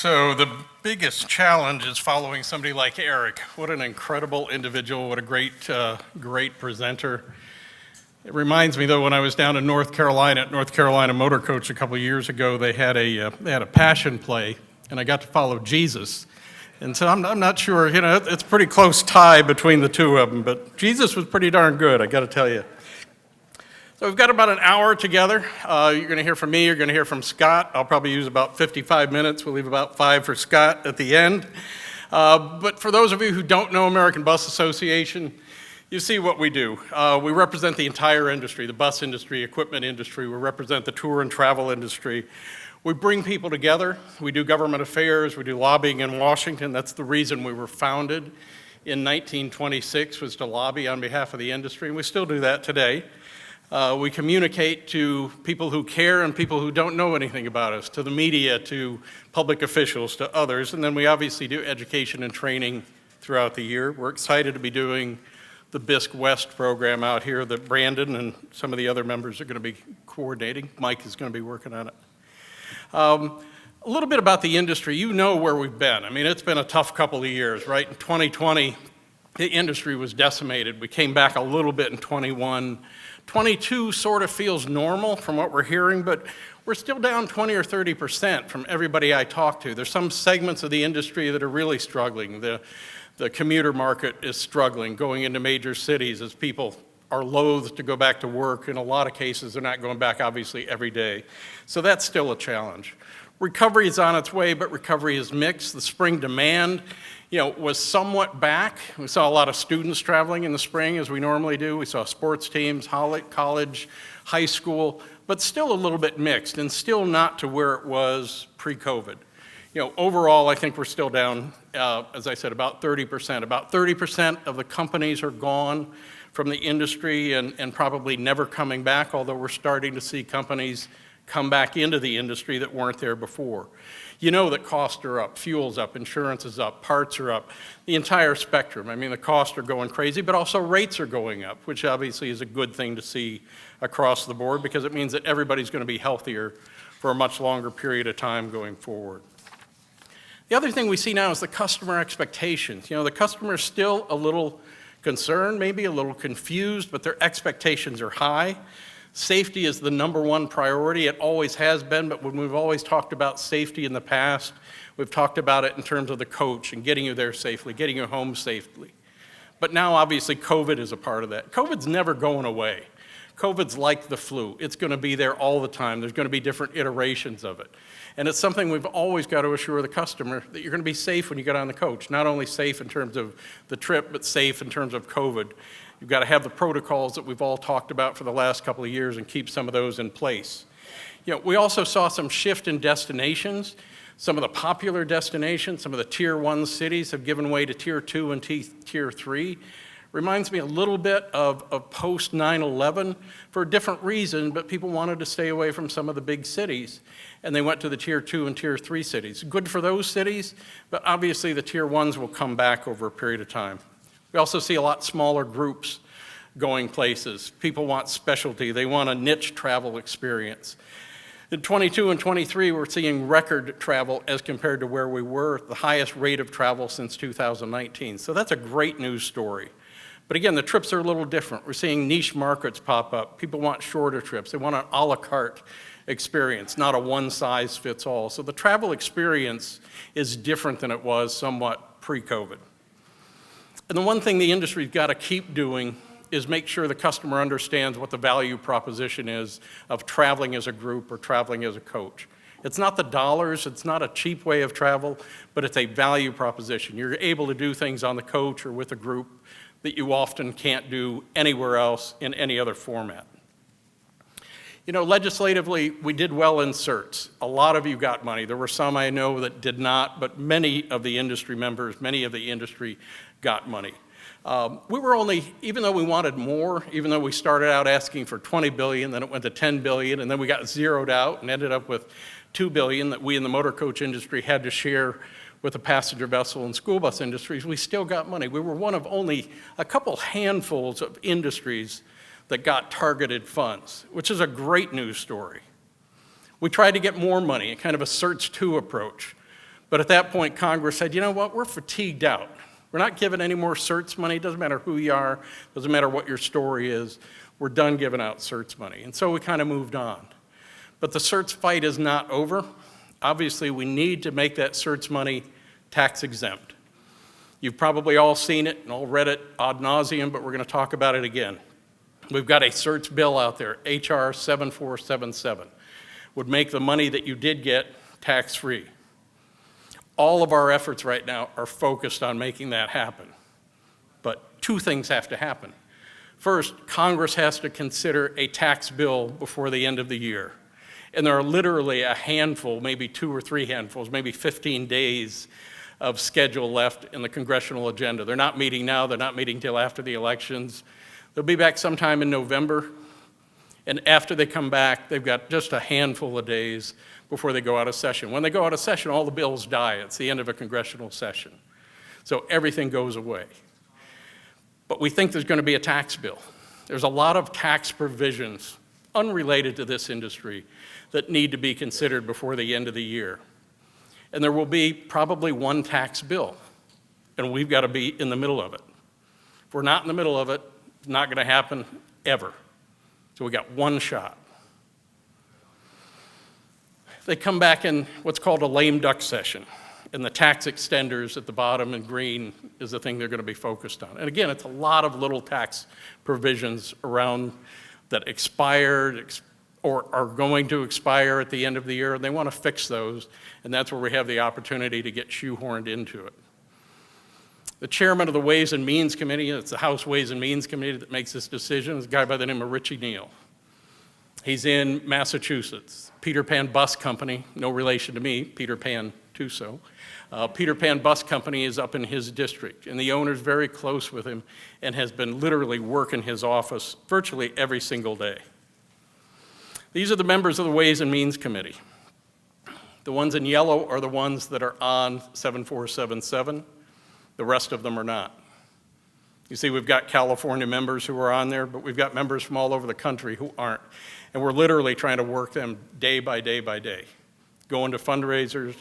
So the biggest challenge is following somebody like Eric. What an incredible individual, what a great presenter. It reminds me though, when I was down in North Carolina at North Carolina Motor Coach a couple of years ago, they had a passion play, and I got to follow Jesus. And so I'm not sure, it's a pretty close tie between the two of them, but Jesus was pretty darn good, I got to tell you. So we've got about an hour together. You're going to hear from me, you're going to hear from Scott. I'll probably use about 55 minutes. We'll leave about 5 for Scott at the end. But for those of you who don't know American Bus Association, you see what we do. We represent the entire industry, the bus industry, equipment industry. We represent the tour and travel industry. We bring people together. We do government affairs. We do lobbying in Washington. That's the reason we were founded in 1926, was to lobby on behalf of the industry, and we still do that today. We communicate to people who care and people who don't know anything about us, to the media, to public officials, to others, and then we obviously do education and training throughout the year. We're excited to be doing the BISC West program out here that Brandon and some of the other members are going to be coordinating. Mike is going to be working on it. A little bit about the industry. You know where we've been. I mean, it's been a tough couple of years, right? In 2020, the industry was decimated. We came back a little bit in 21. 22 sort of feels normal from what we're hearing, but we're still down 20 or 30% from everybody I talk to. There's some segments of the industry that are really struggling. The commuter market is struggling, going into major cities as people are loath to go back to work. In a lot of cases, they're not going back, obviously, every day. So that's still a challenge. Recovery is on its way, but recovery is mixed. The spring demand, was somewhat back. We saw a lot of students traveling in the spring, as we normally do. We saw sports teams, college, high school, but still a little bit mixed and still not to where it was pre-COVID. Overall, I think we're still down, as I said, about 30%. About 30% of the companies are gone from the industry and probably never coming back, although we're starting to see companies come back into the industry that weren't there before. You know that costs are up, fuel's up, insurance is up, parts are up, the entire spectrum. I mean, the costs are going crazy, but also rates are going up, which obviously is a good thing to see across the board because it means that everybody's going to be healthier for a much longer period of time going forward. The other thing we see now is the customer expectations. The customer is still a little concerned, maybe a little confused, but their expectations are high. Safety is the number one priority. It always has been, but when we've always talked about safety in the past, we've talked about it in terms of the coach and getting you there safely, getting you home safely. But now, obviously, COVID is a part of that. COVID's never going away. COVID's like the flu. It's going to be there all the time. There's going to be different iterations of it. And it's something we've always got to assure the customer that you're going to be safe when you get on the coach. Not only safe in terms of the trip, but safe in terms of COVID. You've got to have the protocols that we've all talked about for the last couple of years and keep some of those in place. We also saw some shift in destinations. Some of the popular destinations, some of the Tier 1 cities have given way to Tier 2 and Tier 3. Reminds me a little bit of post 9/11 for a different reason, but people wanted to stay away from some of the big cities, and they went to the Tier 2 and Tier 3 cities. Good for those cities, but obviously the Tier 1s will come back over a period of time. We also see a lot smaller groups going places. People want specialty. They want a niche travel experience. In 22 and 23, we're seeing record travel as compared to where we were, the highest rate of travel since 2019. So that's a great news story. But again, the trips are a little different. We're seeing niche markets pop up. People want shorter trips. They want an a la carte experience, not a one-size-fits-all. So the travel experience is different than it was somewhat pre-COVID. And the one thing the industry's got to keep doing is make sure the customer understands what the value proposition is of traveling as a group or traveling as a coach. It's not the dollars, it's not a cheap way of travel, but it's a value proposition. You're able to do things on the coach or with a group that you often can't do anywhere else in any other format. Legislatively, we did well in certs. A lot of you got money. There were some I know that did not, but many of the industry members, many of the industry got money. We were only, even though we wanted more, even though we started out asking for $20 billion, then it went to $10 billion, and then we got zeroed out and ended up with $2 billion that we in the motor coach industry had to share with the passenger vessel and school bus industries, we still got money. We were one of only a couple handfuls of industries that got targeted funds, which is a great news story. We tried to get more money, kind of a search to approach. But at that point, Congress said, you know what, we're fatigued out. We're not giving any more certs money. It doesn't matter who you are. It doesn't matter what your story is. We're done giving out certs money. And so we kind of moved on. But the certs fight is not over. Obviously, we need to make that certs money tax exempt. You've probably all seen it and all read it ad nauseum, but we're going to talk about it again. We've got a certs bill out there, HR 7477, would make the money that you did get tax-free. All of our efforts right now are focused on making that happen. But two things have to happen. First, Congress has to consider a tax bill before the end of the year. And there are literally a handful, maybe 2 or 3 handfuls, maybe 15 days of schedule left in the congressional agenda. They're not meeting now, they're not meeting till after the elections. They'll be back sometime in November. And after they come back, they've got just a handful of days before they go out of session. When they go out of session, all the bills die. It's the end of a congressional session. So everything goes away. But we think there's going to be a tax bill. There's a lot of tax provisions unrelated to this industry that need to be considered before the end of the year. And there will be probably one tax bill, and we've got to be in the middle of it. If we're not in the middle of it, it's not going to happen ever. So we got one shot. They come back in what's called a lame duck session, and the tax extenders at the bottom in green is the thing they're going to be focused on. And again, it's a lot of little tax provisions around that expired or are going to expire at the end of the year, and they want to fix those, and that's where we have the opportunity to get shoehorned into it. The chairman of the Ways and Means Committee, it's the House Ways and Means Committee that makes this decision, is a guy by the name of Richie Neal. He's in Massachusetts. Peter Pan Bus Company, no relation to me, Peter Pantuso. Peter Pan Bus Company is up in his district, and the owner's very close with him and has been literally working his office virtually every single day. These are the members of the Ways and Means Committee. The ones in yellow are the ones that are on 7477. The rest of them are not. You see, we've got California members who are on there, but we've got members from all over the country who aren't. And we're literally trying to work them day by day by day. Going to fundraisers,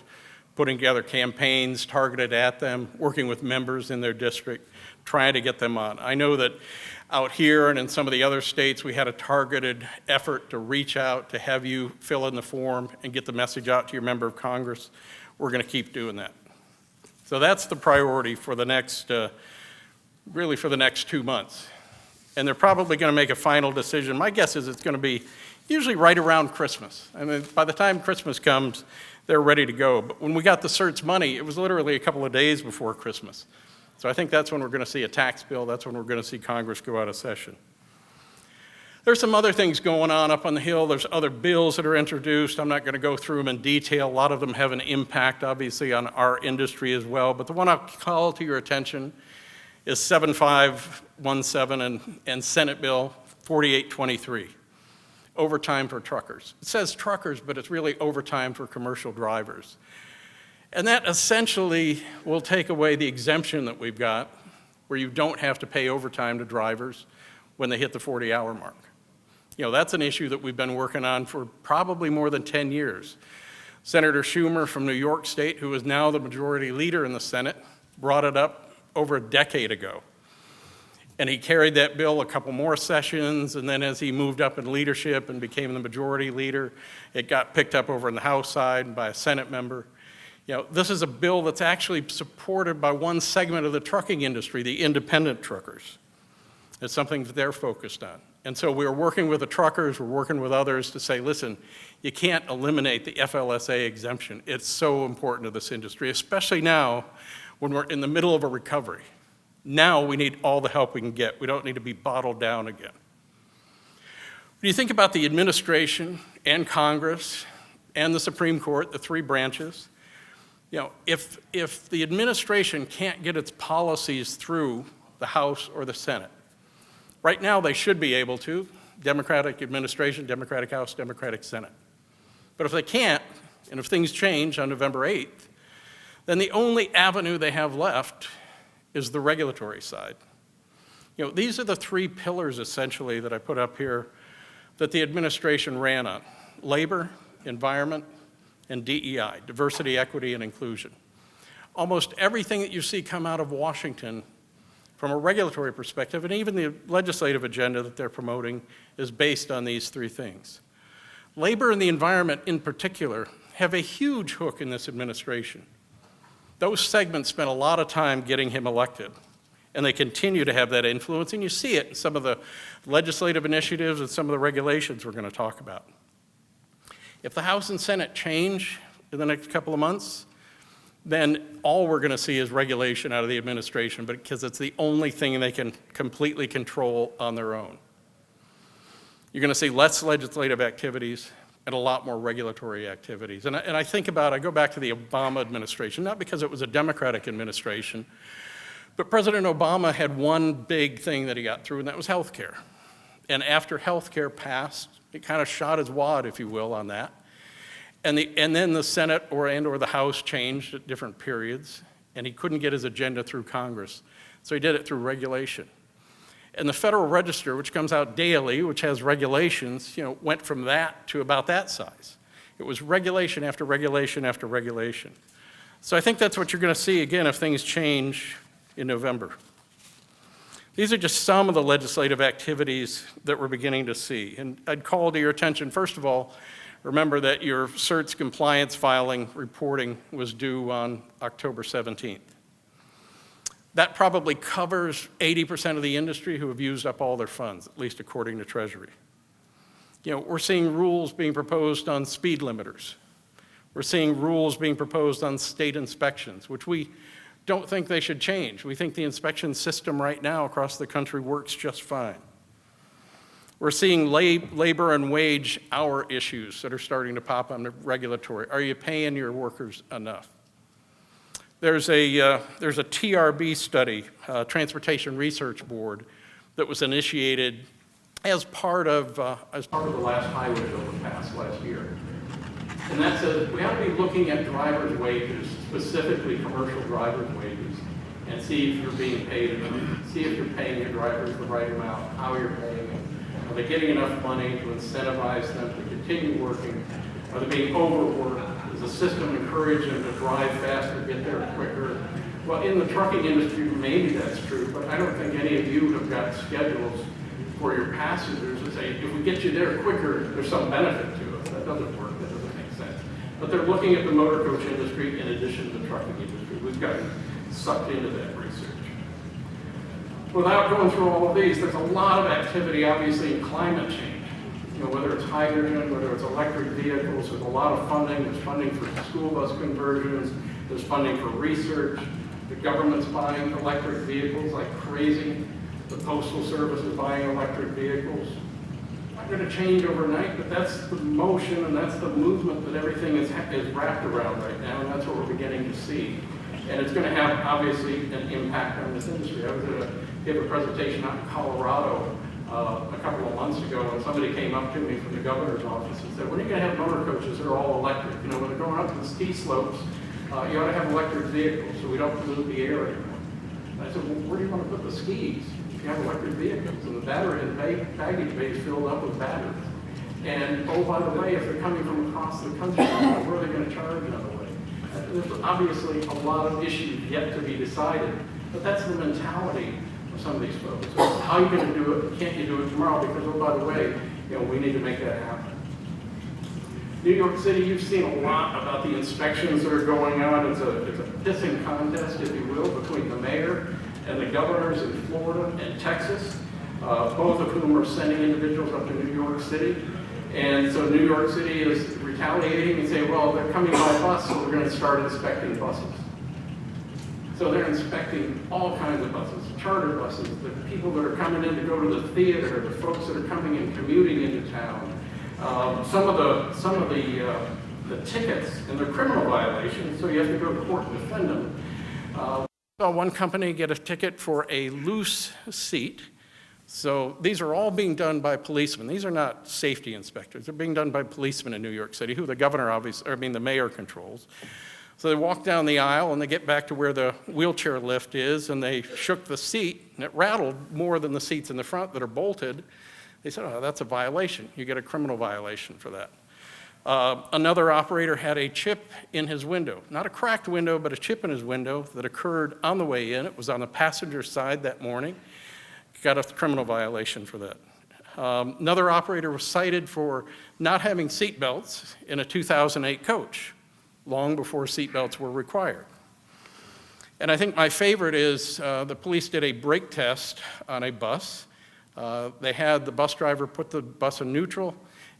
putting together campaigns targeted at them, working with members in their district, trying to get them on. I know that out here and in some of the other states, we had a targeted effort to reach out, to have you fill in the form and get the message out to your member of Congress. We're going to keep doing that. So that's the priority for the next, really for the next 2 months. And they're probably going to make a final decision. My guess is it's going to be usually right around Christmas. I mean, by the time Christmas comes, they're ready to go. But when we got the certs money, it was literally a couple of days before Christmas. So I think that's when we're going to see a tax bill. That's when we're going to see Congress go out of session. There's some other things going on up on the Hill. There's other bills that are introduced. I'm not going to go through them in detail. A lot of them have an impact, obviously, on our industry as well. But the one I'll call to your attention is 7517 and Senate Bill 4823, overtime for truckers. It says truckers, but it's really overtime for commercial drivers. And that essentially will take away the exemption that we've got, where you don't have to pay overtime to drivers when they hit the 40-hour mark. You know, that's an issue that we've been working on for probably more than 10 years. Senator Schumer from New York State, who is now the majority leader in the Senate, brought it up over a decade ago. And he carried that bill a couple more sessions, and then as he moved up in leadership and became the majority leader, it got picked up over on the House side by a Senate member. You know, this is a bill that's actually supported by one segment of the trucking industry, the independent truckers. It's something that they're focused on. And so we're working with the truckers, we're working with others to say, listen, you can't eliminate the FLSA exemption. It's so important to this industry, especially now when we're in the middle of a recovery. Now we need all the help we can get. We don't need to be bottled down again. When you think about the administration and Congress and the Supreme Court, the 3 branches, you know, if the administration can't get its policies through the House or the Senate, right now they should be able to, Democratic administration, Democratic House, Democratic Senate. But if they can't, and if things change on November 8th, then the only avenue they have left is the regulatory side. You know, these are the 3 pillars essentially that I put up here that the administration ran on: labor, environment, and DEI, diversity, equity, and inclusion. Almost everything that you see come out of Washington from a regulatory perspective, and even the legislative agenda that they're promoting, is based on these three things. Labor and the environment in particular have a huge hook in this administration. Those segments spent a lot of time getting him elected, and they continue to have that influence, and you see it in some of the legislative initiatives and some of the regulations we're going to talk about. If the House and Senate change in the next couple of months, then all we're going to see is regulation out of the administration, because it's the only thing they can completely control on their own. You're going to see less legislative activities and a lot more regulatory activities. And I go back to the Obama administration, not because it was a Democratic administration, but President Obama had one big thing that he got through, and that was health care. And after health care passed, it kind of shot his wad, if you will, on that. And then the Senate or the House changed at different periods, and he couldn't get his agenda through Congress. So he did it through regulation. And the Federal Register, which comes out daily, which has regulations, went from that to about that size. It was regulation after regulation after regulation. So I think that's what you're going to see, again, if things change in November. These are just some of the legislative activities that we're beginning to see. And I'd call to your attention, first of all, remember that your CERT's compliance filing reporting was due on October 17th. That probably covers 80% of the industry who have used up all their funds, at least according to Treasury. We're seeing rules being proposed on speed limiters. We're seeing rules being proposed on state inspections, which we don't think they should change. We think the inspection system right now across the country works just fine. We're seeing labor and wage hour issues that are starting to pop on the regulatory. Are you paying your workers enough? There's a TRB study, Transportation Research Board, that was initiated as part of the last highway bill that passed last year. And that says we ought to be looking at drivers' wages, specifically commercial drivers' wages, and see if you're being paid enough. See if you're paying your drivers the right amount, how you're paying them. Are they getting enough money to incentivize them to continue working? Are they being overworked? Does the system encourage them to drive faster, get there quicker? Well, in the trucking industry, maybe that's true, but I don't think any of you have got schedules for your passengers to say, if we get you there quicker, there's some benefit to it. That doesn't work. That doesn't make sense. But they're looking at the motor coach industry in addition to the trucking industry. We've gotten sucked into that research. Without going through all of these, there's a lot of activity, obviously, in climate change. Whether it's hydrogen, whether it's electric vehicles, there's a lot of funding. There's funding for school bus conversions. There's funding for research. The government's buying electric vehicles like crazy. The Postal Service is buying electric vehicles. Not going to change overnight, but that's the motion and that's the movement that everything is wrapped around right now, and that's what we're beginning to see. And it's going to have, obviously, an impact on this industry. I was going to give a presentation out in Colorado a couple of months ago, and somebody came up to me from the governor's office and said, when are you going to have motor coaches that are all electric? When they're going up to the ski slopes, you ought to have electric vehicles so we don't pollute the air anymore. And I said, well, where do you want to put the skis? If you have electric vehicles, and the battery and baggage bay is filled up with batteries. And oh, by the way, if they're coming from across the country, where are they going to charge another way? There's obviously a lot of issues yet to be decided, but that's the mentality of some of these folks. So how are you going to do it? Can't you do it tomorrow? Because, oh, by the way, we need to make that happen. New York City, you've seen a lot about the inspections that are going on. It's a pissing contest, if you will, between the mayor and the governors in Florida and Texas, both of whom are sending individuals up to New York City. And so New York City is retaliating and saying, well, they're coming by bus, so we're going to start inspecting buses. So they're inspecting all kinds of buses, charter buses, the people that are coming in to go to the theater, the folks that are coming in commuting into town. Some of the tickets and they're criminal violations, so you have to go to court and defend them. Saw one company get a ticket for a loose seat. So these are all being done by policemen. These are not safety inspectors. They're being done by policemen in New York City, who the the mayor controls. So they walk down the aisle and they get back to where the wheelchair lift is, and they shook the seat, and it rattled more than the seats in the front that are bolted. They said, oh, that's a violation. You get a criminal violation for that. Another operator had a chip in his window, not a cracked window, but a chip in his window that occurred on the way in. It was on the passenger side that morning. Got a criminal violation for that. Another operator was cited for not having seat belts in a 2008 coach, long before seat belts were required. And I think my favorite is the police did a brake test on a bus. They had the bus driver put the bus in neutral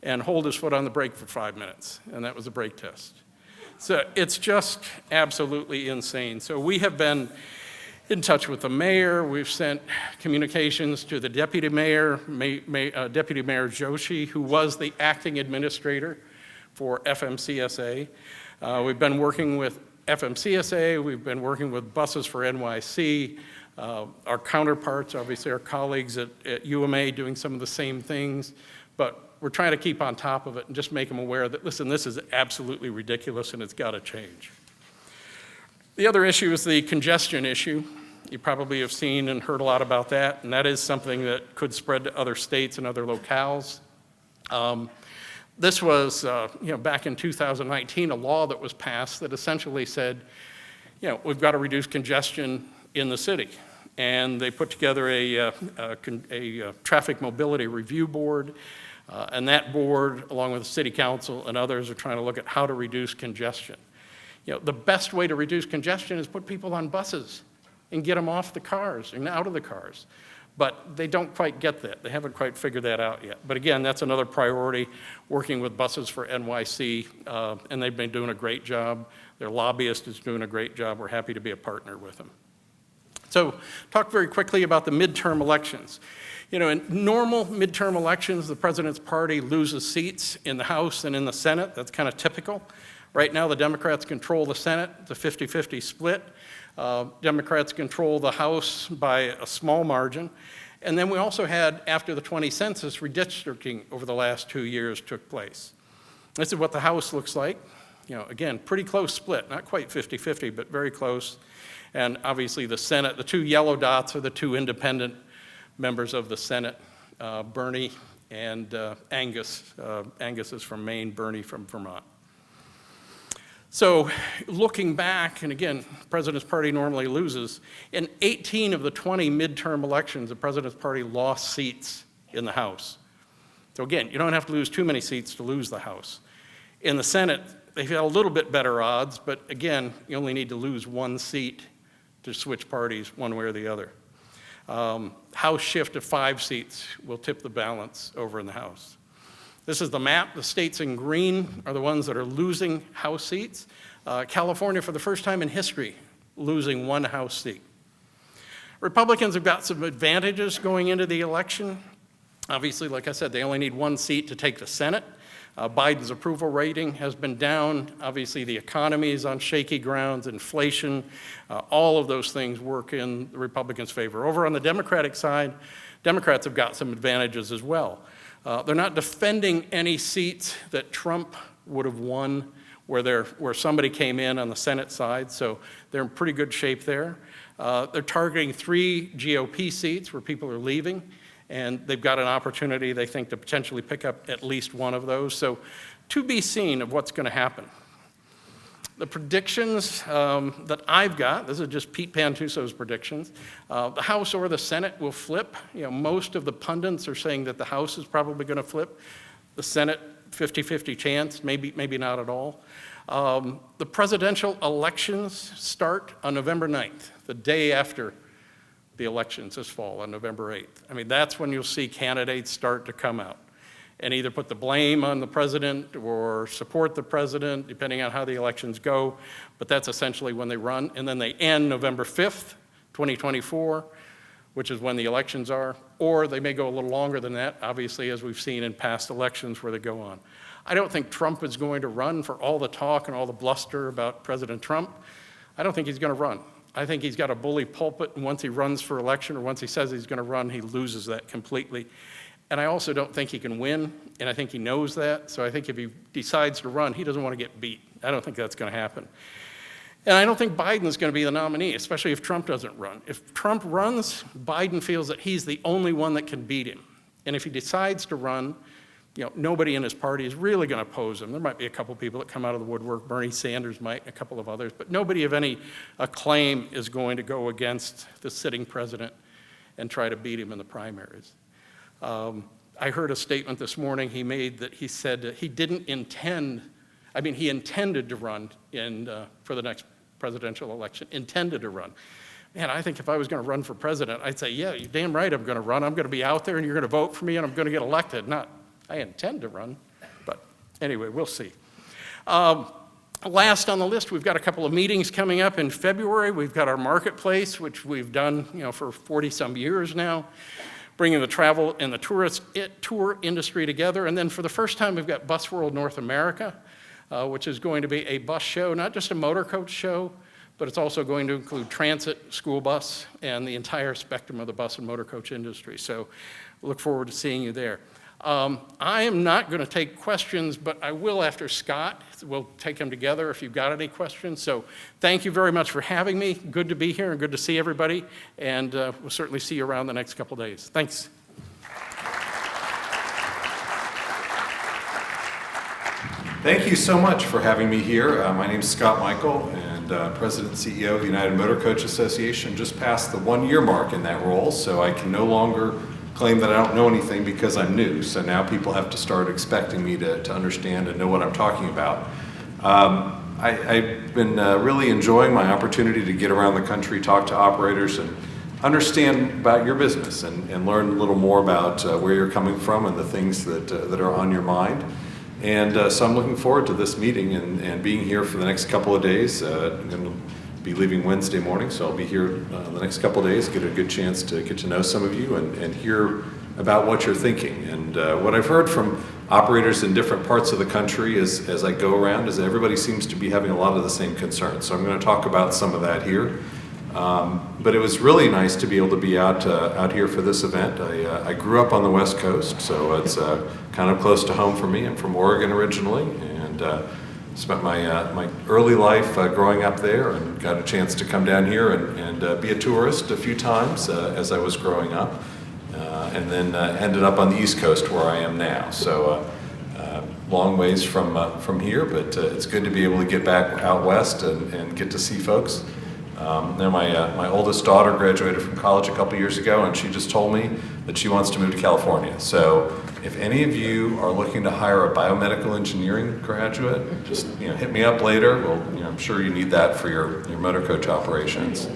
and hold his foot on the brake for 5 minutes, and that was a brake test. So it's just absolutely insane. So we have been in touch with the mayor. We've sent communications to the deputy mayor, Deputy Mayor Joshi, who was the acting administrator for FMCSA. We've been working with FMCSA, we've been working with Buses for NYC, our counterparts, obviously our colleagues at UMA doing some of the same things, but we're trying to keep on top of it and just make them aware that, listen, this is absolutely ridiculous and it's got to change. The other issue is the congestion issue. You probably have seen and heard a lot about that, and that is something that could spread to other states and other locales. This was, back in 2019, a law that was passed that essentially said, we've got to reduce congestion in the city. And they put together a traffic mobility review board. And that board, along with the city council and others, are trying to look at how to reduce congestion. The best way to reduce congestion is put people on buses and get them off the cars and out of the cars. But they don't quite get that. They haven't quite figured that out yet. But again, that's another priority, working with Buses for NYC, and they've been doing a great job. Their lobbyist is doing a great job. We're happy to be a partner with them. So talk very quickly about the midterm elections. In normal midterm elections, the president's party loses seats in the House and in the Senate. That's kind of typical. Right now, the Democrats control the Senate. It's a 50-50 split. Democrats control the House by a small margin. And then we also had, after the 20 census, redistricting over the last 2 years took place. This is what the House looks like. Again, pretty close split, not quite 50-50, but very close. And obviously the Senate, the two yellow dots are the two independent members of the Senate, Bernie and Angus. Angus is from Maine, Bernie from Vermont. So looking back, and again, the president's party normally loses, in 18 of the 20 midterm elections, the president's party lost seats in the House. So again, you don't have to lose too many seats to lose the House. In the Senate, they've had a little bit better odds, but again, you only need to lose one seat to switch parties one way or the other. House shift of 5 seats will tip the balance over in the House. This is the map. The states in green are the ones that are losing House seats. California, for the first time in history, losing 1 House seat. Republicans have got some advantages going into the election. Obviously, like I said, they only need 1 seat to take the Senate. Biden's approval rating has been down. Obviously, the economy is on shaky grounds, inflation, all of those things work in the Republicans' favor. Over on the Democratic side, Democrats have got some advantages as well. They're not defending any seats that Trump would have won where somebody came in on the Senate side, so they're in pretty good shape there. They're targeting 3 GOP seats where people are leaving, and they've got an opportunity, they think, to potentially pick up at least one of those. So to be seen of what's going to happen. The predictions that I've got, this is just Pete Pantuso's predictions, the House or the Senate will flip. Most of the pundits are saying that the House is probably going to flip. The Senate, 50-50 chance, maybe not at all. The presidential elections start on November 9th, the day after the elections this fall, on November 8th. That's when you'll see candidates start to come out and either put the blame on the president or support the president, depending on how the elections go. But that's essentially when they run. And then they end November 5th, 2024, which is when the elections are. Or they may go a little longer than that, obviously, as we've seen in past elections where they go on. I don't think Trump is going to run for all the talk and all the bluster about President Trump. I don't think he's going to run. I think he's got a bully pulpit, and once he runs for election or once he says he's going to run, he loses that completely. And I also don't think he can win, and I think he knows that. So I think if he decides to run, he doesn't want to get beat. I don't think that's going to happen. And I don't think Biden's going to be the nominee, especially if Trump doesn't run. If Trump runs, Biden feels that he's the only one that can beat him. And if he decides to run, nobody in his party is really going to oppose him. There might be a couple people that come out of the woodwork. Bernie Sanders might, and a couple of others, but nobody of any acclaim is going to go against the sitting president and try to beat him in the primaries. I heard a statement this morning he made that he said that he didn't intend, he intended to run for the next presidential election, intended to run. Man, I think if I was going to run for president, I'd say, yeah, you're damn right I'm going to run. I'm going to be out there and you're going to vote for me and I'm going to get elected. Not, I intend to run, but anyway, we'll see. Last on the list, we've got a couple of meetings coming up in February. We've got our marketplace, which we've done for 40-some years now, bringing the travel and the tour industry together. And then for the first time, we've got Bus World North America, which is going to be a bus show, not just a motor coach show, but it's also going to include transit, school bus, and the entire spectrum of the bus and motor coach industry. So look forward to seeing you there. I am not going to take questions, but I will after Scott. We'll take them together if you've got any questions. So thank you very much for having me. Good to be here and good to see everybody. And we'll certainly see you around the next couple days. Thanks. Thank you so much for having me here. My name is Scott Michael, and President and CEO of the United Motor Coach Association. Just passed the 1-year mark in that role, so I can no longer claim that I don't know anything because I'm new. So now people have to start expecting me to understand and know what I'm talking about. I've been really enjoying my opportunity to get around the country, talk to operators, and understand about your business and learn a little more about where you're coming from and the things that are on your mind. And so I'm looking forward to this meeting and being here for the next couple of days. I'm going to be leaving Wednesday morning, so I'll be here the next couple of days, get a good chance to get to know some of you and hear about what you're thinking. And what I've heard from operators in different parts of the country as I go around is that everybody seems to be having a lot of the same concerns. So I'm going to talk about some of that here. But it was really nice to be able to be out here for this event. I grew up on the West Coast, so it's kind of close to home for me. I'm from Oregon originally, and spent my early life growing up there, and got a chance to come down here and be a tourist a few times as I was growing up, and then ended up on the East Coast where I am now. So long ways from here, but it's good to be able to get back out west and get to see folks. Now my oldest daughter graduated from college a couple years ago, and she just told me that she wants to move to California. So if any of you are looking to hire a biomedical engineering graduate, just hit me up later. Well, I'm sure you need that for your motor coach operations.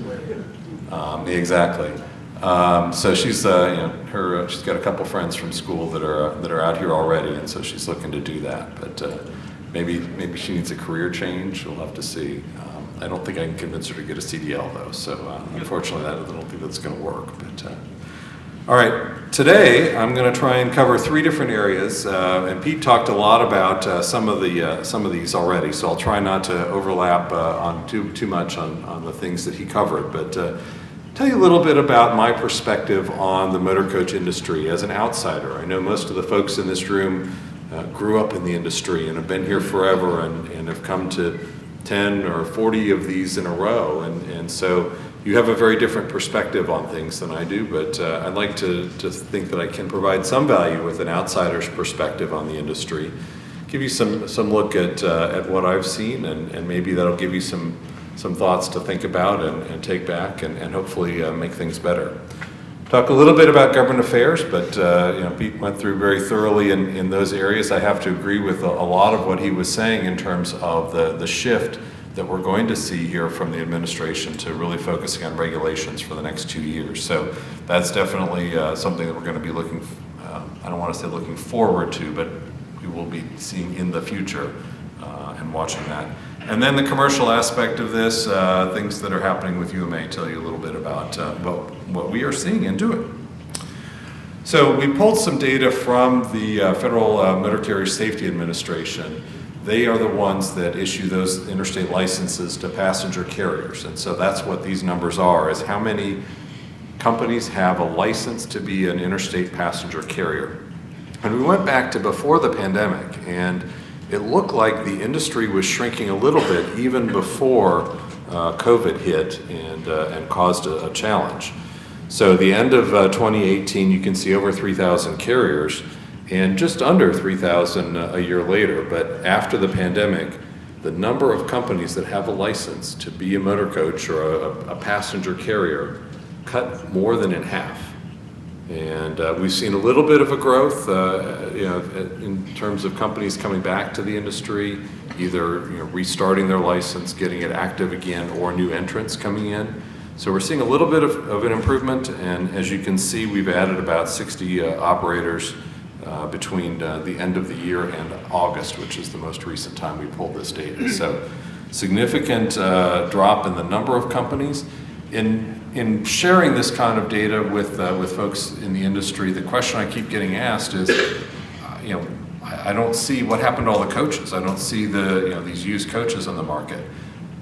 Exactly. So she's she's got a couple friends from school that are out here already, and so she's looking to do that. But maybe she needs a career change. We'll have to see. I don't think I can convince her to get a CDL though, so unfortunately I don't think that's going to work. But all right, today I'm going to try and cover 3 different areas, and Pete talked a lot about some of these already, so I'll try not to overlap on too much on the things that he covered. But tell you a little bit about my perspective on the motor coach industry as an outsider. I know most of the folks in this room grew up in the industry and have been here forever and have come to 10 or 40 of these in a row, and so you have a very different perspective on things than I do, but I'd like to think that I can provide some value with an outsider's perspective on the industry, give you some look at what I've seen, and maybe that'll give you some thoughts to think about and take back and hopefully make things better. Talk a little bit about government affairs, but Pete went through very thoroughly in those areas. I have to agree with a lot of what he was saying in terms of the shift that we're going to see here from the administration to really focusing on regulations for the next 2 years. So that's definitely something that we're going to be looking, I don't want to say looking forward to, but we will be seeing in the future and watching that. And then the commercial aspect of this, things that are happening with UMA, tell you a little bit about what we are seeing and doing. So we pulled some data from the Federal Motor Carrier Safety Administration. They are the ones that issue those interstate licenses to passenger carriers. And so that's what these numbers are, is how many companies have a license to be an interstate passenger carrier. And we went back to before the pandemic, and it looked like the industry was shrinking a little bit even before COVID hit and caused a challenge. So the end of 2018, you can see over 3,000 carriers, and just under 3,000 a year later. But after the pandemic, the number of companies that have a license to be a motor coach or a passenger carrier cut more than in half. And we've seen a little bit of a growth, in terms of companies coming back to the industry, either restarting their license, getting it active again, or new entrants coming in. So we're seeing a little bit of an improvement, and as you can see, we've added about 60 operators between the end of the year and August, which is the most recent time we pulled this data. So significant drop in the number of companies. In sharing this kind of data with folks in the industry, the question I keep getting asked is, I don't see what happened to all the coaches. I don't see these used coaches on the market.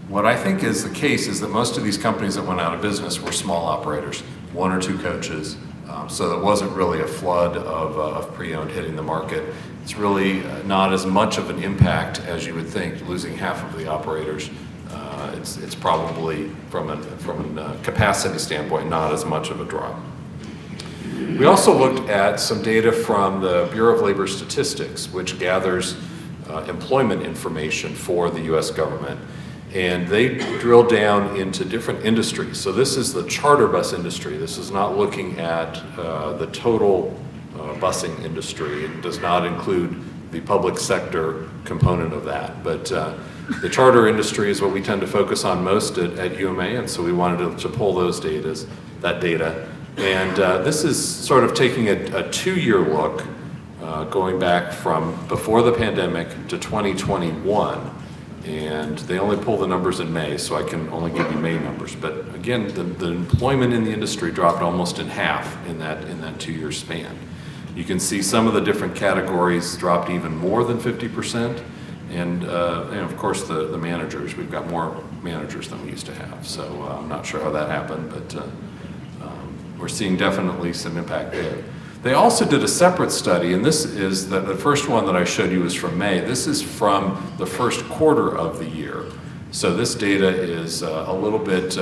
What I think is the case is that most of these companies that went out of business were small operators, one or two coaches. So it wasn't really a flood of pre-owned hitting the market. It's really not as much of an impact as you would think, losing half of the operators. It's probably, from a capacity standpoint, not as much of a drop. We also looked at some data from the Bureau of Labor Statistics, which gathers employment information for the U.S. government. And they drill down into different industries. So this is the charter bus industry. This is not looking at the total busing industry. It does not include the public sector component of that. But the charter industry is what we tend to focus on most at UMA, and so we wanted to pull that data. And this is sort of taking a 2-year look, going back from before the pandemic to 2021. And they only pull the numbers in May, so I can only give you May numbers. But again, the employment in the industry dropped almost in half in that 2-year span. You can see some of the different categories dropped even more than 50%. And of course, the managers, we've got more managers than we used to have. So I'm not sure how that happened, but we're seeing definitely some impact there. They also did a separate study, and this is the first one that I showed you is from May. This is from the first quarter of the year. So this data is a little bit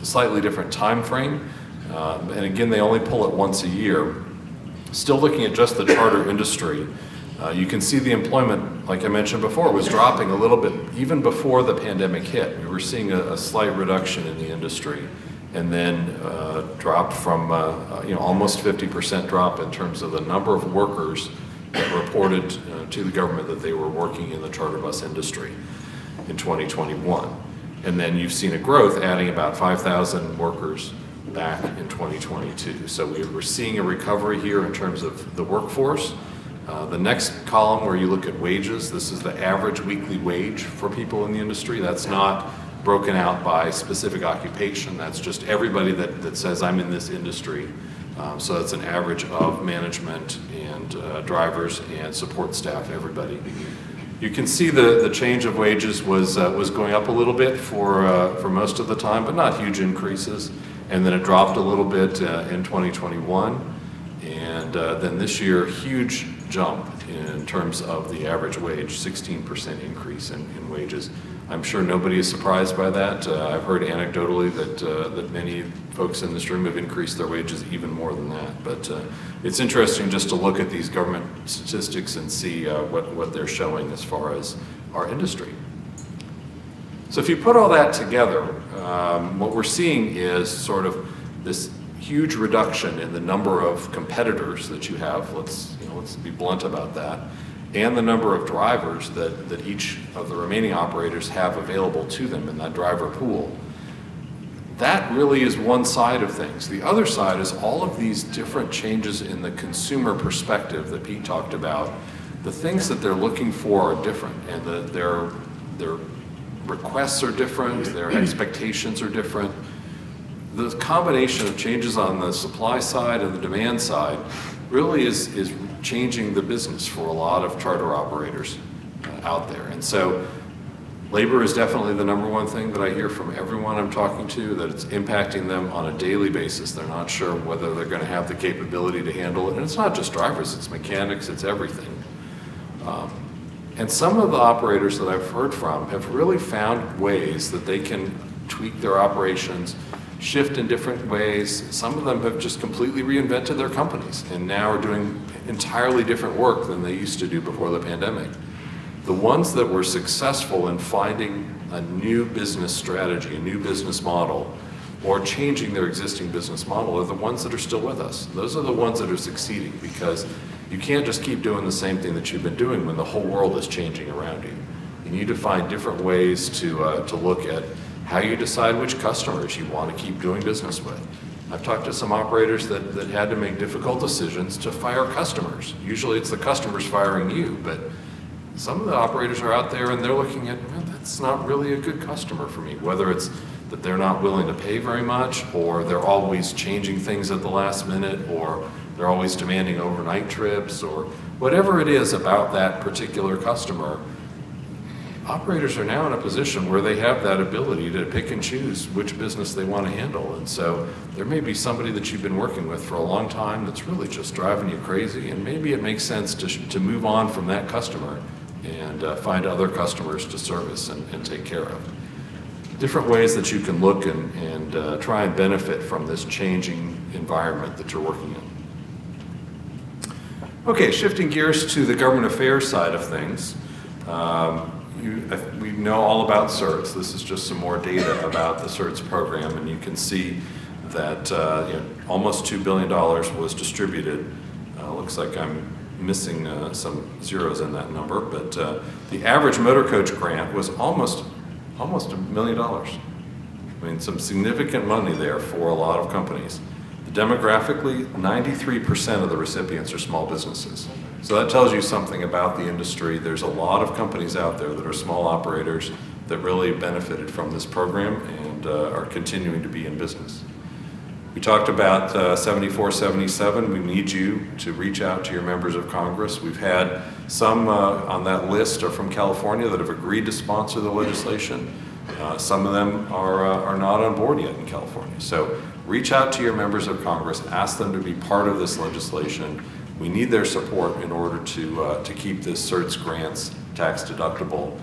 slightly different time frame. And again, they only pull it once a year. Still looking at just the charter industry, you can see the employment, like I mentioned before, was dropping a little bit even before the pandemic hit. We were seeing a slight reduction in the industry, and then dropped from almost 50% drop in terms of the number of workers that reported to the government that they were working in the charter bus industry in 2021. And then you've seen a growth, adding about 5,000 workers back in 2022. So we were seeing a recovery here in terms of the workforce. The next column where you look at wages, this is the average weekly wage for people in the industry. That's not broken out by specific occupation. That's just everybody that says I'm in this industry. So that's an average of management and drivers and support staff, everybody. You can see the change of wages was going up a little bit for most of the time, but not huge increases. And then it dropped a little bit in 2021. And then this year, huge jump in terms of the average wage, 16% increase in wages. I'm sure nobody is surprised by that. I've heard anecdotally that many folks in this room have increased their wages even more than that. But it's interesting just to look at these government statistics and see what they're showing as far as our industry. So if you put all that together, what we're seeing is sort of this huge reduction in the number of competitors that you have. Let's be blunt about that. And the number of drivers that each of the remaining operators have available to them in that driver pool. That really is one side of things. The other side is all of these different changes in the consumer perspective that Pete talked about. The things that they're looking for are different, and their requests are different, their expectations are different. The combination of changes on the supply side and the demand side really is changing the business for a lot of charter operators out there. And so labor is definitely the number one thing that I hear from everyone I'm talking to, that it's impacting them on a daily basis. They're not sure whether they're going to have the capability to handle it. And it's not just drivers, it's mechanics, it's everything. And some of the operators that I've heard from have really found ways that they can tweak their operations, shift in different ways. Some of them have just completely reinvented their companies and now are doing entirely different work than they used to do before the pandemic. The ones that were successful in finding a new business strategy, a new business model, or changing their existing business model are the ones that are still with us. Those are the ones that are succeeding, because you can't just keep doing the same thing that you've been doing when the whole world is changing around you. You need to find different ways to look at how you decide which customers you want to keep doing business with. I've talked to some operators that had to make difficult decisions to fire customers. Usually it's the customers firing you, but some of the operators are out there and they're looking at, well, that's not really a good customer for me, whether it's that they're not willing to pay very much, or they're always changing things at the last minute, or they're always demanding overnight trips, or whatever it is about that particular customer. Operators are now in a position where they have that ability to pick and choose which business they want to handle. And so there may be somebody that you've been working with for a long time that's really just driving you crazy, and maybe it makes sense to move on from that customer and find other customers to service and take care of. Different ways that you can look and try and benefit from this changing environment that you're working in. Okay, shifting gears to the government affairs side of things. We know all about CERTs. This is just some more data about the CERTs program, and you can see that almost $2 billion was distributed. Looks like I'm missing some zeros in that number, but the average motor coach grant was almost $1 million. I mean, some significant money there for a lot of companies. Demographically, 93% of the recipients are small businesses. So that tells you something about the industry. There's a lot of companies out there that are small operators that really benefited from this program and are continuing to be in business. We talked about 7477. We need you to reach out to your members of Congress. We've had some on that list are from California that have agreed to sponsor the legislation. Some of them are not on board yet in California. So reach out to your members of Congress, ask them to be part of this legislation. We need their support in order to keep this CERTs grants tax deductible.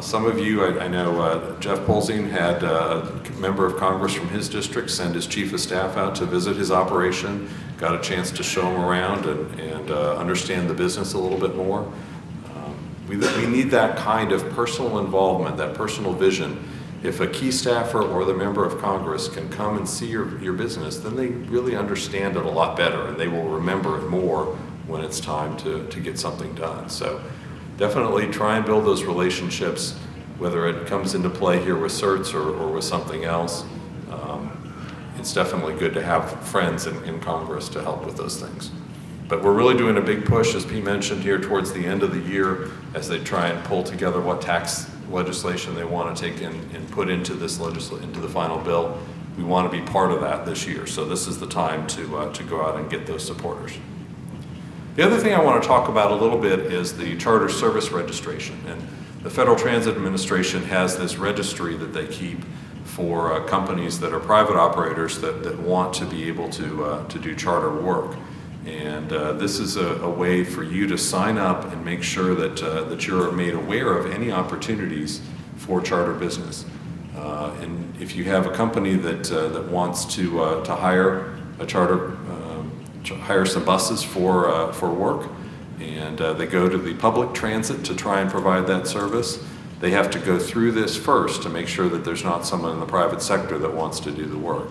Some of you, I know Jeff Polzing had a member of Congress from his district send his chief of staff out to visit his operation, got a chance to show him around and understand the business a little bit more. We need that kind of personal involvement, that personal vision. If a key staffer or the member of Congress can come and see your business, then they really understand it a lot better, and they will remember it more when it's time to get something done. So definitely try and build those relationships, whether it comes into play here with CERTs or with something else. It's definitely good to have friends in Congress to help with those things. But we're really doing a big push, as Pete mentioned, here towards the end of the year as they try and pull together what tax legislation they want to take in and put into this into the final bill. We want to be part of that this year. So this is the time to go out and get those supporters. The other thing I want to talk about a little bit is the charter service registration. And the Federal Transit Administration has this registry that they keep for companies that are private operators that want to be able to do charter work. And this is a way for you to sign up and make sure that you're made aware of any opportunities for charter business. And if you have a company that wants to hire a charter, hire some buses for work, and they go to the public transit to try and provide that service, they have to go through this first to make sure that there's not someone in the private sector that wants to do the work.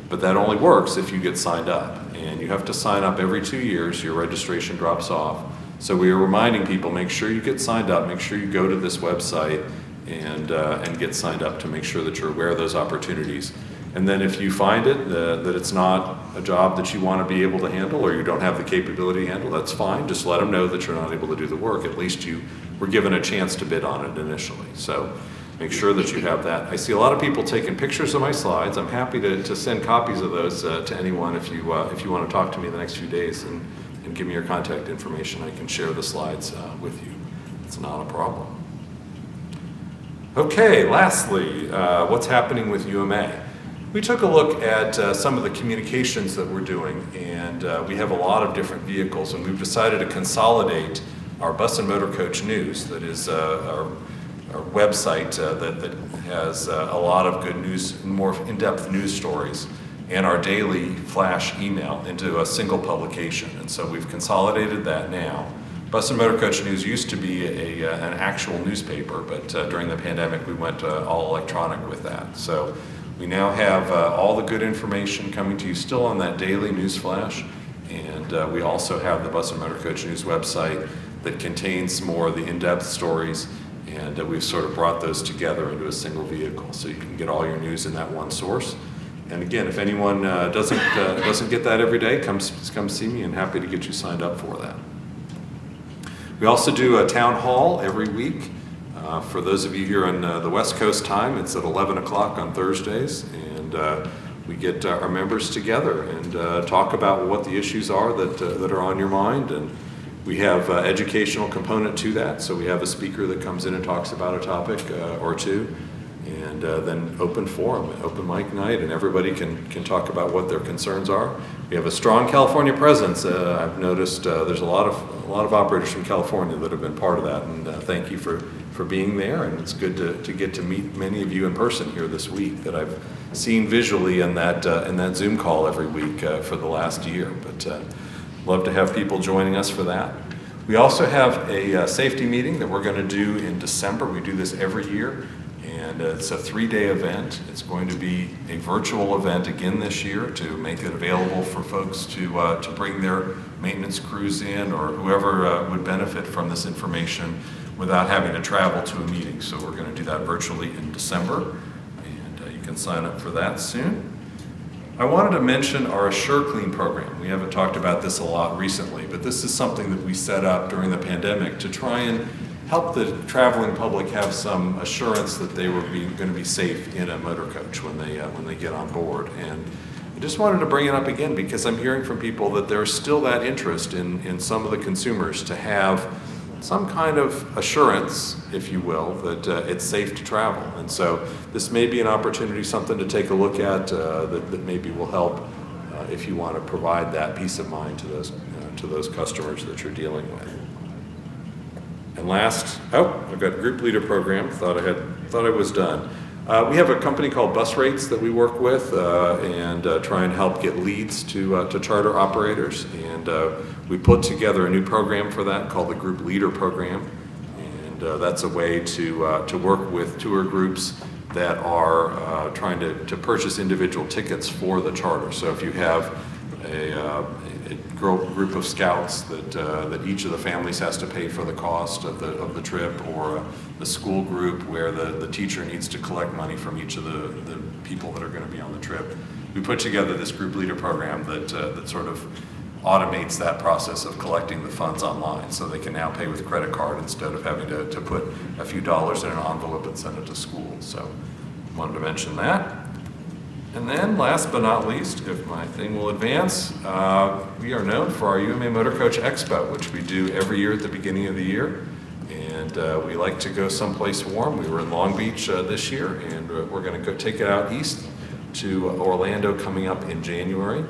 But that only works if you get signed up, and you have to sign up every 2 years. Your registration drops off. So we are reminding people, make sure you get signed up, make sure you go to this website and get signed up to make sure that you're aware of those opportunities. And then if you find that it's not a job that you want to be able to handle, or you don't have the capability to handle, that's fine. Just let them know that you're not able to do the work. At least you were given a chance to bid on it initially. So make sure that you have that. I see a lot of people taking pictures of my slides. I'm happy to send copies of those to anyone if you want to talk to me in the next few days and give me your contact information. I can share the slides with you. It's not a problem. Okay, lastly, what's happening with UMA? We took a look at some of the communications that we're doing, and we have a lot of different vehicles, and we've decided to consolidate our bus and motor coach news, that is our website that has a lot of good news, more in-depth news stories, and our daily flash email into a single publication. And so we've consolidated that now. Bus and Motor Coach News used to be an actual newspaper, but during the pandemic we went all electronic with that. So we now have all the good information coming to you still on that daily news flash, and we also have the Bus and Motor Coach News website that contains more of the in-depth stories, and we've sort of brought those together into a single vehicle so you can get all your news in that one source. And again, if anyone doesn't get that every day, come see me, and happy to get you signed up for that. We also do a town hall every week. For those of you here on the West Coast time, it's at 11 o'clock on Thursdays, and we get our members together and talk about what the issues are that are on your mind. And we have an educational component to that, so we have a speaker that comes in and talks about a topic or two, and then open forum, open mic night, and everybody can talk about what their concerns are. We have a strong California presence. I've noticed there's a lot of operators from California that have been part of that, and thank you for being there. And it's good to get to meet many of you in person here this week that I've seen visually in that Zoom call every week for the last year. But love to have people joining us for that. We also have a safety meeting that we're going to do in December. We do this every year, and it's a 3-day event. It's going to be a virtual event again this year to make it available for folks to bring their maintenance crews in, or whoever would benefit from this information without having to travel to a meeting. So we're going to do that virtually in December, and you can sign up for that soon. I wanted to mention our Assure Clean program. We haven't talked about this a lot recently, but this is something that we set up during the pandemic to try and help the traveling public have some assurance that they were going to be safe in a motor coach when they get on board. And I just wanted to bring it up again because I'm hearing from people that there's still that interest in some of the consumers to have some kind of assurance, if you will, that it's safe to travel. And so this may be an opportunity, something to take a look at that maybe will help if you want to provide that peace of mind to those customers that you're dealing with. And last, I've got group leader program. Thought I was done. We have a company called Bus Rates that we work with and try and help get leads to charter operators. And we put together a new program for that called the Group Leader Program. And that's a way to work with tour groups that are trying to purchase individual tickets for the charter. So if you have a group of scouts that each of the families has to pay for the cost of the trip, or the school group where the teacher needs to collect money from each of the people that are going to be on the trip, we put together this group leader program that sort of automates that process of collecting the funds online, so they can now pay with credit card instead of having to put a few dollars in an envelope and send it to school. So wanted to mention that. And then, last but not least, if my thing will advance, we are known for our UMA Motor Coach Expo, which we do every year at the beginning of the year. And we like to go someplace warm. We were in Long Beach this year, and we're going to go take it out east to Orlando coming up in January.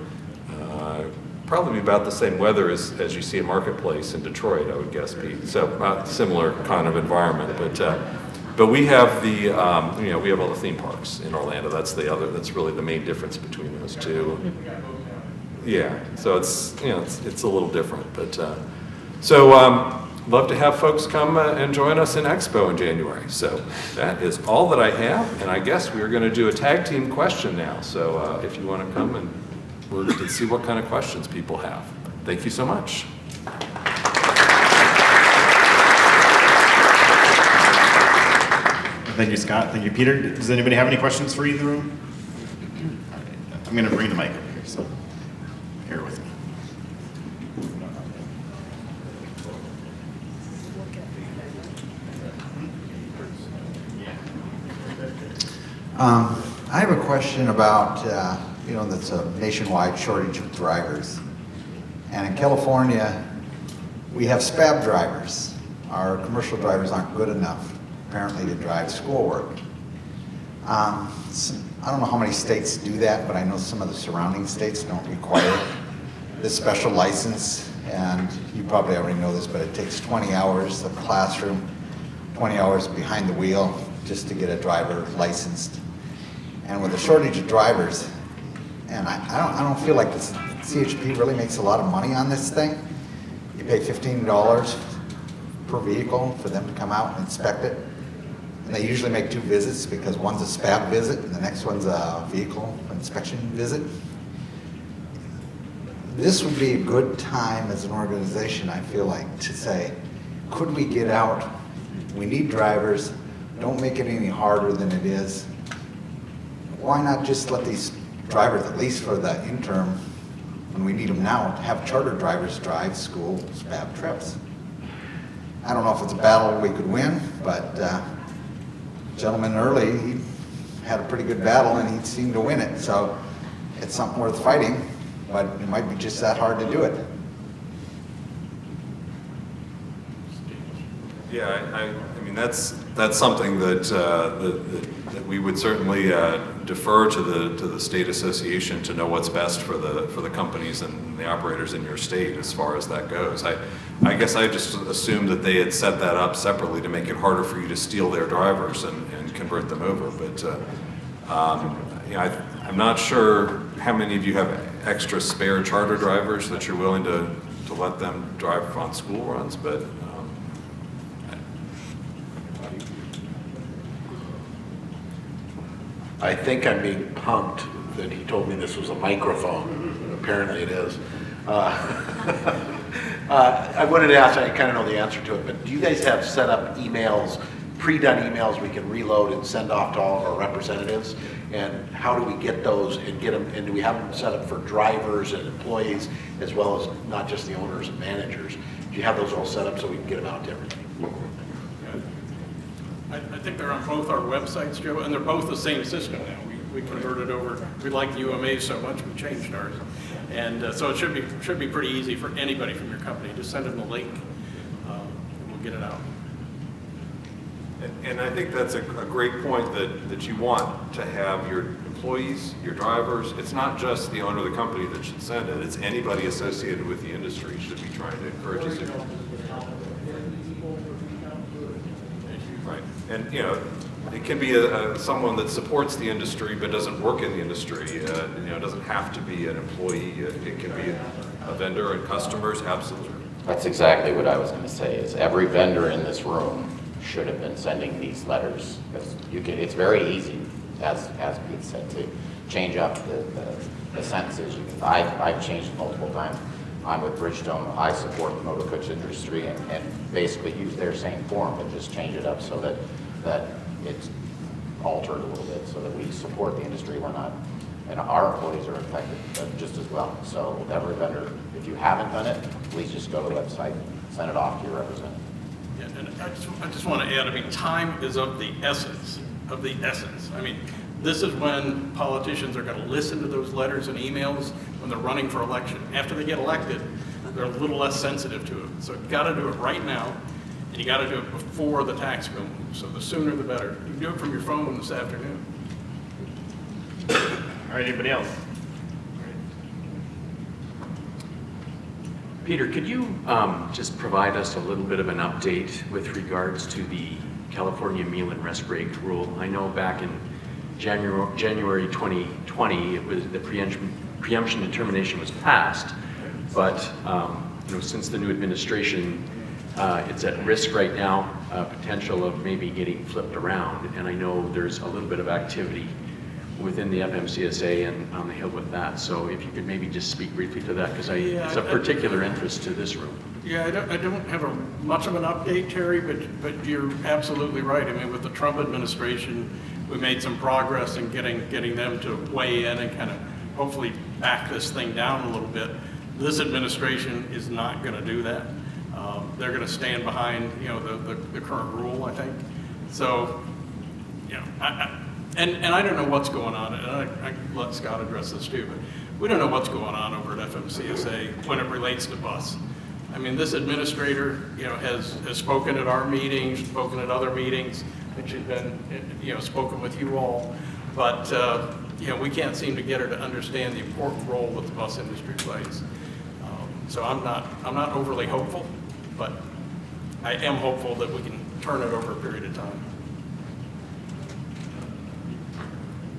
Probably about the same weather as you see at Marketplace in Detroit, I would guess, Pete. So similar kind of environment, but we have we have all the theme parks in Orlando. That's really the main difference between those two. Yeah, so it's a little different, but love to have folks come and join us in Expo in January. So that is all that I have, and I guess we are going to do a tag team question now. So if you want to come, and we'll see what kind of questions people have. Thank you so much. Thank you, Scott. Thank you, Peter. Does anybody have any questions for either of them? I'm going to bring the mic up here, so bear with me. I have a question about, that's a nationwide shortage of drivers. And in California, we have SPAB drivers. Our commercial drivers aren't good enough, apparently, to drive schoolwork. I don't know how many states do that, but I know some of the surrounding states don't require this special license. And you probably already know this, but it takes 20 hours of classroom, 20 hours behind the wheel just to get a driver licensed. And with a shortage of drivers, and I don't feel like this CHP really makes a lot of money on this thing. You pay $15 per vehicle for them to come out and inspect it. And they usually make 2 visits because one's a SPAB visit and the next one's a vehicle inspection visit. This would be a good time as an organization, I feel like, to say, could we get out? We need drivers. Don't make it any harder than it is. Why not just let these drivers, at least for the interim, when we need them now, have charter drivers drive school SPAB trips? I don't know if it's a battle we could win, but gentleman early, he had a pretty good battle and he seemed to win it. So it's something worth fighting, but it might be just that hard to do it. Yeah, I mean, that's something that we would certainly defer to the state association to know what's best for the companies and the operators in your state as far as that goes. I guess I just assumed that they had set that up separately to make it harder for you to steal their drivers and convert them over. But you know, I'm not sure how many of you have extra spare charter drivers that you're willing to let them drive on school runs, but. I think I'm being punked that he told me this was a microphone. Apparently it is. I wanted to ask, I kind of know the answer to it, but do you guys have set up emails, pre-done emails we can reload and send off to all of our representatives? And how do we get those and get them, and do we have them set up for drivers and employees as well as not just the owners and managers? Do you have those all set up so we can get them out to everybody? I think they're on both our websites, Joe, and they're both the same system now. We converted over. We like UMA so much, we changed ours, and so it should be pretty easy for anybody from your company. Just send them the link, and we'll get it out. And I think that's a great point that you want to have your employees, your drivers. It's not just the owner of the company that should send it. It's anybody associated with the industry should be trying to encourage us. Right, and you know, it can be someone that supports the industry but doesn't work in the industry. You know, it doesn't have to be an employee. It can be a vendor and customers. Absolutely. That's exactly what I was going to say. Is every vendor in this room should have been sending these letters, because it's very easy, as Pete said, to change up the sentences. I've changed multiple times. I'm with Bridgestone. I support the motor coach industry, and basically use their same form, but just change it up so that it's altered a little bit, so that we support the industry. We're not, and our employees are affected just as well. So every vendor, if you haven't done it, please just go to the website, send it off to your representative. Yeah, and I just want to add, I mean, time is of the essence, I mean, this is when politicians are going to listen to those letters and emails when they're running for election. After they get elected, they're a little less sensitive to it. So you've got to do it right now, and you got to do it before the tax bill moves. So the sooner the better. You can do it from your phone this afternoon. All right, anybody else? Peter, could you just provide us a little bit of an update with regards to the California meal and rest break rule? I know back in January 2020, it was the preemption determination was passed, but you know, since the new administration, it's at risk right now, potential of maybe getting flipped around. And I know there's a little bit of activity within the FMCSA and on the Hill with that. So if you could maybe just speak briefly to that, because it's of particular interest to this room. Yeah, I don't have much of an update, Terry, but you're absolutely right. I mean, with the Trump administration, we made some progress in getting them to weigh in and kind of hopefully back this thing down a little bit. This administration is not going to do that. They're going to stand behind, you know, the current rule, I think. So, you know, and I don't know what's going on, and I let Scott address this too, but we don't know what's going on over at FMCSA when it relates to bus. I mean, this administrator, you know, has spoken at our meetings, spoken at other meetings, and she's been, you know, spoken with you all, but you know, we can't seem to get her to understand the important role that the bus industry plays. So I'm not overly hopeful, but I am hopeful that we can turn it over a period of time.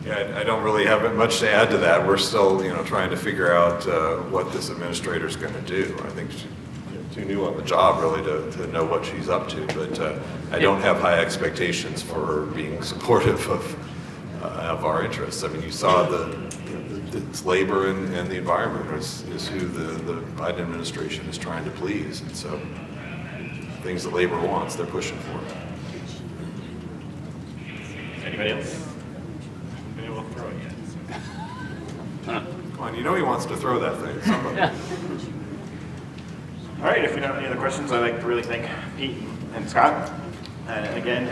Yeah, I don't really have much to add to that. We're still, trying to figure out what this administrator's going to do. I think she's too new on the job, really, to know what she's up to. But I don't have high expectations for her being supportive of our interests. I mean, you saw it's labor and the environment is who the Biden administration is trying to please. And so things that labor wants, they're pushing for. Anybody else? Anybody will throw it yet? Come on, he wants to throw that thing. Somebody. All right, if we don't have any other questions, I'd like to really thank Pete and Scott. And again,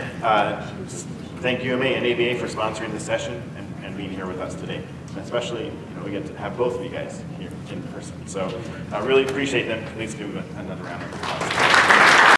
thank UMA and ABA for sponsoring this session and being here with us today. And especially, we get to have both of you guys here in person. So I really appreciate them. Please give them another round of applause.